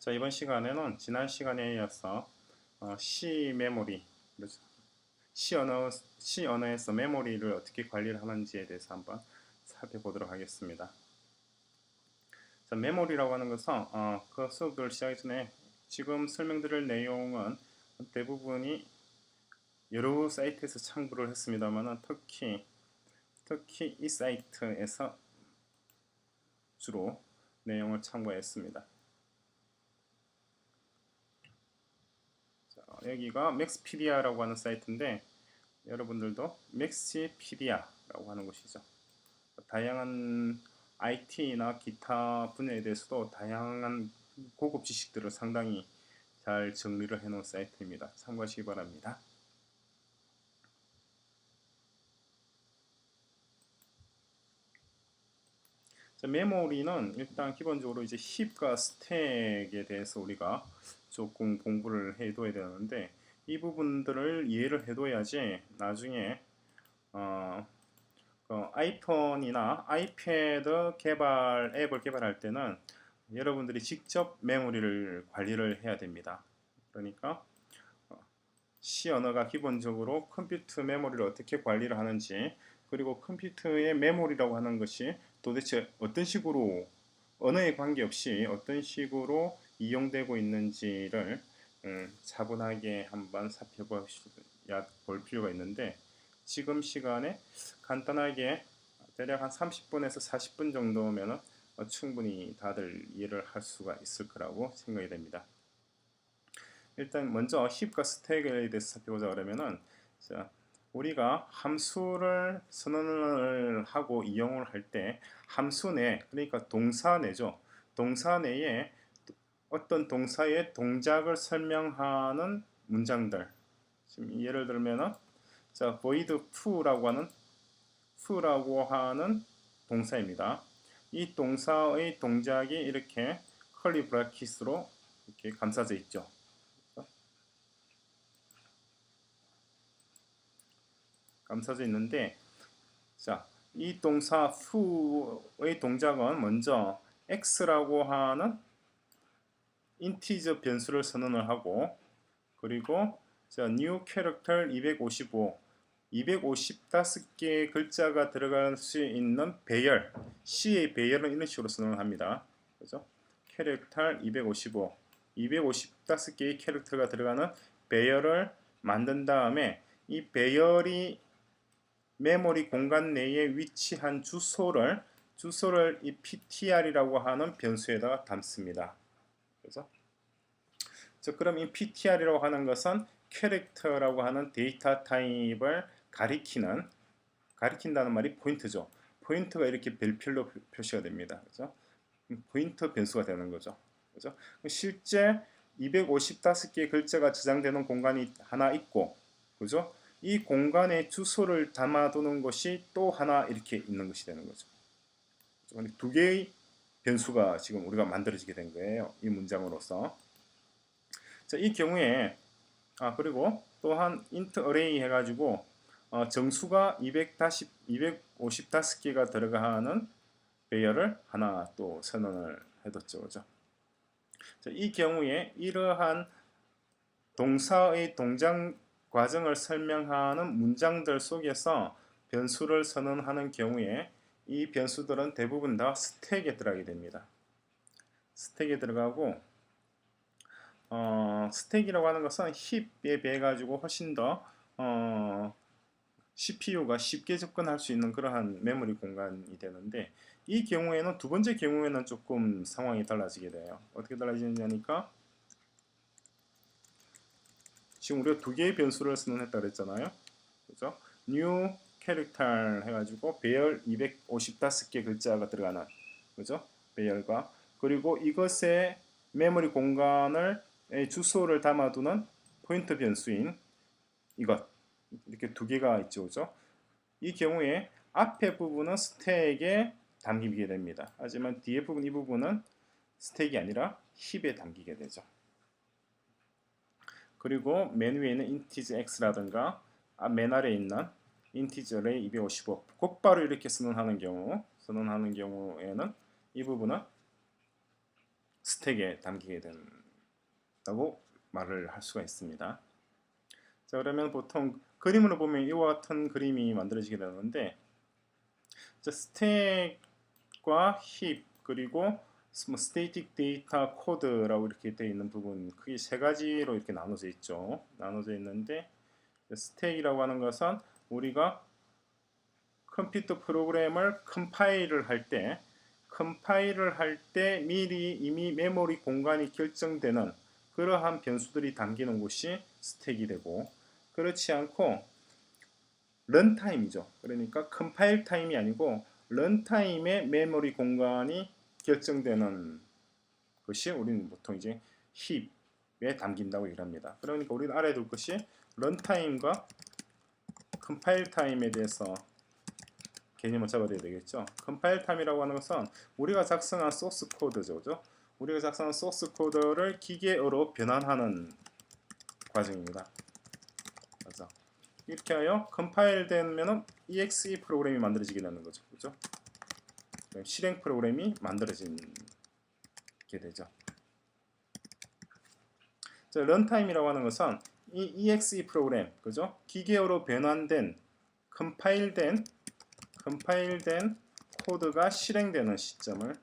자, 이번 시간에는 지난 시간에 이어서 C 메모리, C 언어에서 메모리를 어떻게 관리를 하는지에 대해서 한번 살펴보도록 하겠습니다. 자, 메모리라고 하는 것은 그 수업을 시작하기 전에 지금 설명드릴 내용은 대부분이 여러 사이트에서 참고를 했습니다만 특히 이 사이트에서 주로 내용을 참고했습니다. 여기가 맥스피디아라고 하는 사이트인데 여러분들도 맥시피디아라고 하는 곳이죠. 다양한 IT나 기타 분야에 대해서도 다양한 고급 지식들을 상당히 잘 정리를 해놓은 사이트입니다. 참고하시기 바랍니다. 자, 메모리는 일단 기본적으로 이제 힙과 스택에 대해서 우리가 조금 공부를 해둬야 되는데 이 부분들을 이해를 해둬야지 나중에 아이폰이나 아이패드 개발 앱을 개발할 때는 여러분들이 직접 메모리를 관리를 해야 됩니다. 그러니까 C 언어가 기본적으로 컴퓨터 메모리를 어떻게 관리를 하는지, 그리고 컴퓨터의 메모리라고 하는 것이 도대체 어떤 식으로, 언어에 관계없이 어떤 식으로 이용되고 있는지를 차분하게 한번 살펴볼 필요가 있는데, 지금 시간에 간단하게 대략 한 30분에서 40분 정도면 충분히 다들 이해를 할 수가 있을 거라고 생각이 됩니다. 일단 먼저 힙과 스택에 대해서 살펴보자 그러면은, 자, 우리가 함수를 선언을 하고 이용을 할 때 함수 내, 그러니까 동사 내죠. 동사 내에 어떤 동사의 동작을 설명하는 문장들. 지금 예를 들면은, 자, void to라고 하는 동사입니다. 이 동사의 동작이 이렇게 curly bracket로 이렇게 감싸져 있죠. 감싸져 있는데, 자, 이 동사 to의 동작은 먼저 x라고 하는 인티저 변수를 선언을 하고, 그리고 자, new character 255개의 글자가 들어갈 수 있는 배열, C의 배열은 이런 식으로 선언을 합니다. 그죠? 캐릭터 255개의 캐릭터가 들어가는 배열을 만든 다음에 이 배열이 메모리 공간 내에 위치한 주소를 이 ptr이라고 하는 변수에다가 담습니다. 그래서 그럼 이 ptr이라고 하는 것은 캐릭터라고 하는 데이터 타입을 가리킨다는 말이 포인트죠. 포인트가 이렇게 별표로 표시가 됩니다. 그죠? 포인터 변수가 되는 거죠. 그죠? 실제 255개의 글자가 저장되는 공간이 하나 있고, 그죠? 이 공간에 주소를 담아두는 것이 또 하나 이렇게 있는 것이 되는 거죠. 두 개의 변수가 지금 우리가 만들어지게 된 거예요. 이 문장으로서. 자, 이 경우에 그리고 또한 int array 해가지고 정수가 255개가 들어가는 배열을 하나 또 선언을 해뒀죠. 그죠? 자, 이 경우에 이러한 동사의 동작 과정을 설명하는 문장들 속에서 변수를 선언하는 경우에 이 변수들은 대부분 다 스택에 들어가게 됩니다. 스택에 들어가고 스택이라고 하는 것은 힙에 비해 가지고 훨씬 더 CPU가 쉽게 접근할 수 있는 그러한 메모리 공간이 되는데, 이 경우에는 두 번째 경우에는 조금 상황이 달라지게 돼요. 어떻게 달라지느냐니까, 지금 우리가 두 개의 변수를 선언했다 그랬잖아요. 그죠? new character 해가지고 배열 255개 글자가 들어가는, 그죠? 배열과, 그리고 이것의 메모리 공간을 주소를 담아두는 포인터 변수인 이것, 이렇게 두 개가 있죠. 그죠? 이 경우에 앞에 부분은 스택에 담기게 됩니다. 하지만 뒤에 부분, 이 부분은 스택이 아니라 힙에 담기게 되죠. 그리고 맨 위에 있는 인티저 x라든가 맨 아래에 있는 인티저 array 255 곧바로 이렇게 선언하는 경우에는 이 부분은 스택에 담기게 된다고 말을 할 수가 있습니다. 자, 그러면 보통 그림으로 보면 이와 같은 그림이 만들어지게 되는데, 자, 스택과 힙 그리고 스테이틱 데이터 코드라고 이렇게 되어 있는 부분, 크게 세 가지로 이렇게 나눠져 있죠. 나눠져 있는데, 스택이라고 하는 것은 우리가 컴퓨터 프로그램을 컴파일을 할 때 미리 이미 메모리 공간이 결정되는 그러한 변수들이 담기는 곳이 스택이 되고, 그렇지 않고 런타임이죠. 그러니까 컴파일 타임이 아니고 런타임의 메모리 공간이 결정되는 것이 우리는 보통 이제 힙에 담긴다고 얘기를 합니다. 그러니까 우리는 알아야 될 것이 런타임과 컴파일 타임에 대해서 개념을 잡아야 되겠죠. 컴파일 타임이라고 하는 것은 우리가 작성한 소스 코드죠. 그죠? 우리가 작성한 소스 코드를 기계어로 변환하는 과정입니다. 그래서 이렇게 하여 컴파일 되면은 exe 프로그램이 만들어지게 되는 거죠. 그죠? 실행 프로그램이 만들어지게 되죠. 자, 런타임이라고 하는 것은 이 exe 프로그램, 그죠? 기계어로 변환된 컴파일된 코드가 실행되는 시점을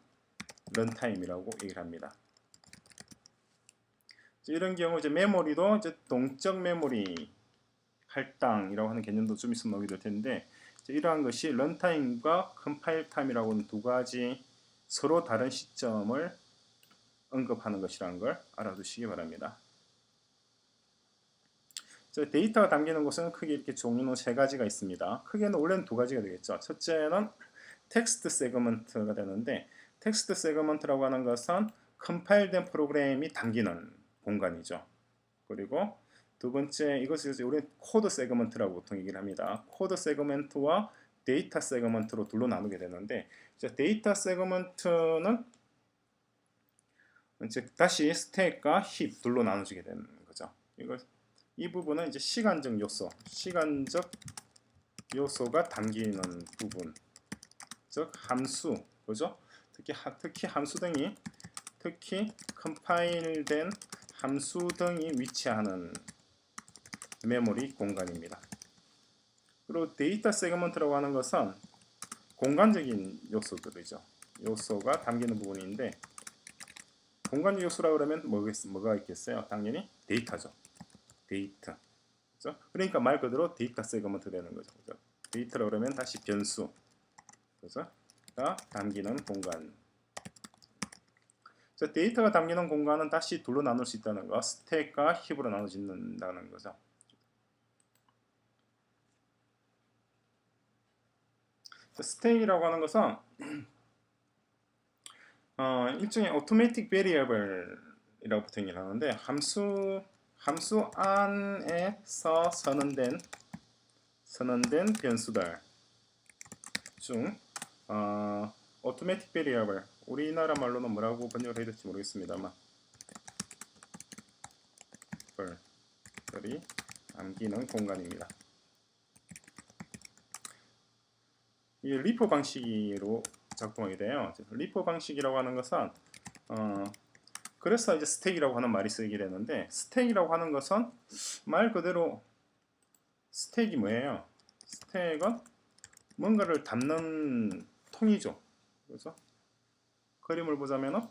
런타임이라고 얘기를 합니다. 이런 경우 이제 메모리도 이제 동적 메모리 할당이라고 하는 개념도 좀 있으면 나오게 될 텐데, 이러한 것이 런타임과 컴파일 타임이라고 하는 두 가지 서로 다른 시점을 언급하는 것이라는 걸 알아두시기 바랍니다. 데이터가 담기는 곳은 크게 이렇게 종류는 세 가지가 있습니다. 크게는 원래는 두 가지가 되겠죠. 첫째는 텍스트 세그먼트가 되는데, 텍스트 세그먼트라고 하는 것은 컴파일된 프로그램이 담기는 공간이죠. 그리고 두 번째, 이것을 우리 코드 세그먼트라고 보통 얘기를 합니다. 코드 세그먼트와 데이터 세그먼트로 둘로 나누게 되는데, 데이터 세그먼트는 이제 다시 스택과 힙 둘로 나눠지게 되는 거죠. 이 부분은 이제 시간적 요소가 담기는 부분, 즉 함수, 그죠? 특히 함수 등이, 특히 컴파일된 함수 등이 위치하는 메모리 공간입니다. 그리고 데이터 세그먼트라고 하는 것은 공간적인 요소들이죠. 요소가 담기는 부분인데, 공간적 요소라고 그러면 뭐가 있겠어요? 당연히 데이터죠. 데이터. 그렇죠? 그러니까 말 그대로 데이터 세그먼트 되는 거죠. 그렇죠? 데이터라고 그러면 다시 변수. 그렇죠? 가 담기는 공간. 데이터가 담기는 공간은 다시 둘로 나눌 수 있다는 거. 스택과 힙으로 나눠진다는 거죠. 스택이라고 하는 것은 일종의 automatic variable이라고 보통 얘기를 하는데, 함수 안에서 선언된 변수들 중 automatic variable, 우리나라 말로는 뭐라고 번역을 해야 될지 모르겠습니다만 이 담기는 공간입니다. 이 리포 방식으로 작동하게 돼요. 리포 방식이라고 하는 것은 그래서 이제 스택이라고 하는 말이 쓰이게 되는데, 스택이라고 하는 것은 말 그대로 스택이 뭐예요? 스택은 뭔가를 담는 통이죠. 그래서 그림을 보자면은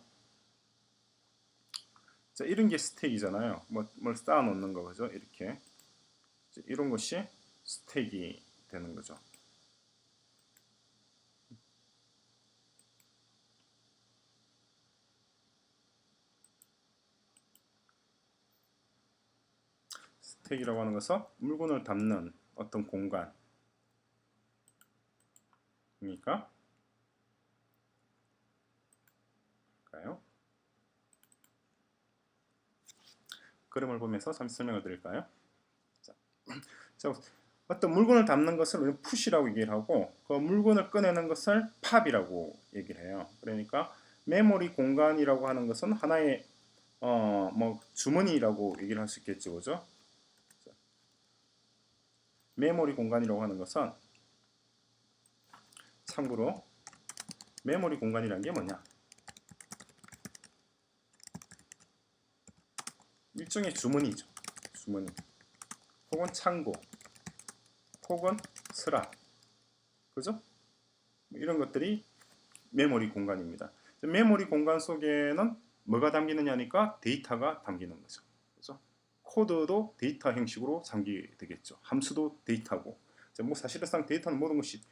이런 게 스택이잖아요. 뭘 쌓아 놓는 거, 그죠? 이렇게 이런 것이 스택이 되는 거죠. 스택이라고 하는 것은 물건을 담는 어떤 공간이니까, 그림을 보면서 잠시 설명을 드릴까요? 자, 어떤 물건을 담는 것을 우리는 푸시라고 얘기를 하고, 그 물건을 꺼내는 것을 팝이라고 얘기를 해요. 그러니까 메모리 공간이라고 하는 것은 하나의 뭐 주머니라고 얘기를 할 수 있겠죠, 그죠? 메모리 공간이라고 하는 것은 참고로 메모리 공간이라는 게 뭐냐? 일종의 주머니죠. 주머니 혹은 창고 혹은 서랍, 그죠? 이런 것들이 메모리 공간입니다. 메모리 공간 속에는 뭐가 담기느냐니까 데이터가 담기는 거죠. 그죠? 코드도 데이터 형식으로 담기게 되겠죠. 함수도 데이터고. 뭐 사실상 데이터는 모든 것이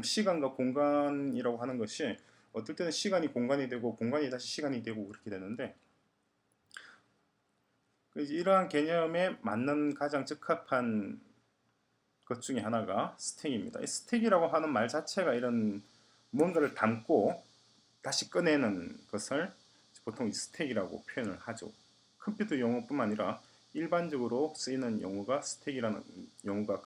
시간과 공간이라고 하는 것이 어떨 때는 시간이 공간이 되고 공간이 다시 시간이 되고 그렇게 되는데, 이러한 개념에 맞는 가장 적합한 것 중에 하나가 스택입니다. 이 스택이라고 하는 말 자체가 이런 뭔가를 담고 다시 꺼내는 것을 보통 스택이라고 표현을 하죠. 컴퓨터 용어뿐만 아니라 일반적으로 쓰이는 용어가 스택이라는 용어가